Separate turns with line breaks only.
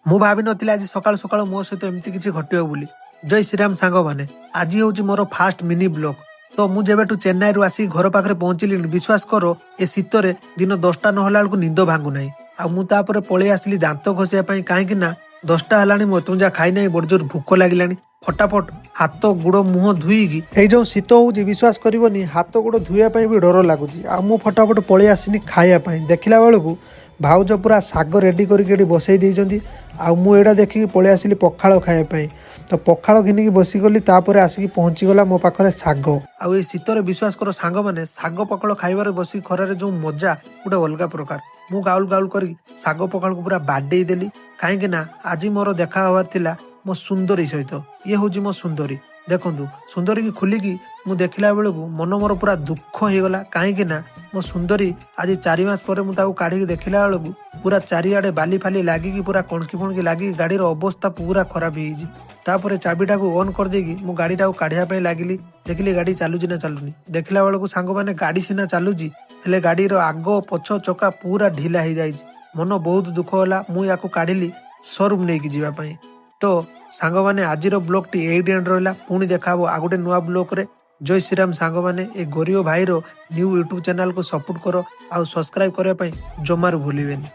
ମୁଁ ଭାବିନଥିଲି ଆଜି ସକାଳୁ ସକାଳୁ ମୋ ସହିତ ଏମିତି କିଛି ଘଟିବ ବୋଲି। ଜୟ ଶ୍ରୀରାମ ସାଙ୍ଗମାନେ, ଆଜି ହେଉଛି ମୋର ଫାଷ୍ଟ ମିନି ବ୍ଲଗ। ତ ମୁଁ ଯେବେଠୁ ଚେନ୍ନାଇରୁ ଆସି ଘର ପାଖରେ ପହଞ୍ଚିଲିଣି, ବିଶ୍ୱାସ କର ଏ ଶୀତରେ ଦିନ 10ଟା ନହେଲା ବେଳକୁ ନିଦ ଭାଙ୍ଗୁନାହିଁ। ଆଉ ମୁଁ ତାପରେ ପଳେଇ ଆସିଲି ଦାନ୍ତ ଘଷିବା ପାଇଁ, କାହିଁକି ନା 10ଟା ହେଲାଣି, ମୁଁ ଏତୁଞ୍ଜା ଖାଇନାହିଁ, ବଡ ଜୋର ଭୋକ ଲାଗିଲାଣି। ଫଟାଫଟ ହାତ ଗୋଡ ମୁହଁ ଧୋଇକି, ଏଇ ଯୋଉ ଶୀତ ହଉଛି ବିଶ୍ୱାସ କରିବନି, ହାତ ଗୋଡ ଧୋଇବା ପାଇଁ ବି ଡର ଲାଗୁଛି। ଆଉ ମୁଁ ଫଟାଫଟ ପଳେଇ ଆସିନି ଖାଇବା ପାଇଁ। ଦେଖିଲା ବେଳକୁ ଭାଉଜ ପୁରା ଶାଗ ରେଡି କରିକି ଏଠି ବସେଇ ଦେଇଛନ୍ତି। ଆଉ ମୁଁ ଏଇଟା ଦେଖିକି ପଳେଇ ଆସିଲି ପଖାଳ ଖାଇବା ପାଇଁ। ତ ପଖାଳ ଘିନିକି ବସିଗଲି, ତାପରେ ଆସିକି ପହଞ୍ଚିଗଲା ମୋ ପାଖରେ ଶାଗ। ଆଉ ଏଇ ଶୀତରେ ବିଶ୍ୱାସ କର ସାଙ୍ଗମାନେ, ଶାଗ ପଖାଳ ଖାଇବାରେ ବସିକି ଖରାରେ ଯୋଉ ମଜା ଗୋଟେ ଅଲଗା ପ୍ରକାର। ମୁଁ ଗାଉଲ ଗାଉଲ କରି ଶାଗ ପଖାଳକୁ ପୁରା ବାଡେଇ ଦେଲି, କାହିଁକି ନା ଆଜି ମୋର ଦେଖା ହବାର ଥିଲା ମୋ ସୁନ୍ଦରୀ ସହିତ। ଇଏ ହଉଛି ମୋ ସୁନ୍ଦରୀ। ଦେଖନ୍ତୁ, ସୁନ୍ଦରୀକି ଖୋଲିକି ମୁଁ ଦେଖିଲା ବେଳକୁ ମନ ମୋର ପୁରା ଦୁଃଖ ହେଇଗଲା, କାହିଁକି ନା ମୋ ସୁନ୍ଦରୀ ଆଜି 4 ମାସ ପରେ ମୁଁ ତାକୁ କାଢିକି ଦେଖିଲା ବେଳକୁ ପୁରା ଚାରିଆଡେ ବାଲି ଫାଲି ଲାଗିକି, ପୁରା କଣକି ଫଣକି ଲାଗିକି ଗାଡିର ଅବସ୍ଥା ପୁରା ଖରାପ ହେଇଯାଇଛି। ତାପରେ ଚାବିଟାକୁ ଅନ୍ କରିଦେଇକି ମୁଁ ଗାଡିଟାକୁ କାଢିବା ପାଇଁ ଲାଗିଲି। ଦେଖିଲି ଗାଡି ଚାଲୁଛି ନା ଚାଲୁନି। ଦେଖିଲା ବେଳକୁ ସାଙ୍ଗମାନେ ଗାଡି ସିନା ଚାଲୁଛି, ହେଲେ ଗାଡିର ଆଗ ପଛ ଚକା ପୁରା ଢିଲା ହେଇଯାଇଛି। ମନ ବହୁତ ଦୁଃଖ ହେଲା। ମୁଁ ୟାକୁ କାଢିଲି ସୋରୁମ ନେଇକି ଯିବା ପାଇଁ। ତ ସାଙ୍ଗମାନେ, ଆଜିର ବ୍ଲଗଟି ଏଇଠି ଏଣ୍ଡ ରହିଲା। ପୁଣି ଦେଖା ହବ ଆଉ ଗୋଟେ ନୂଆ ବ୍ଲଗରେ। ଜୟ ଶ୍ରୀରାମ ସାଙ୍ଗମାନେ, ଏ ଗରିବ ଭାଇର ନ୍ୟୁ ୟୁଟ୍ୟୁବ ଚ୍ୟାନେଲକୁ ସପୋର୍ଟ କର, ଆଉ ସବସ୍କ୍ରାଇବ କରିବା ପାଇଁ ଜମାରୁ ଭୁଲିବେନି।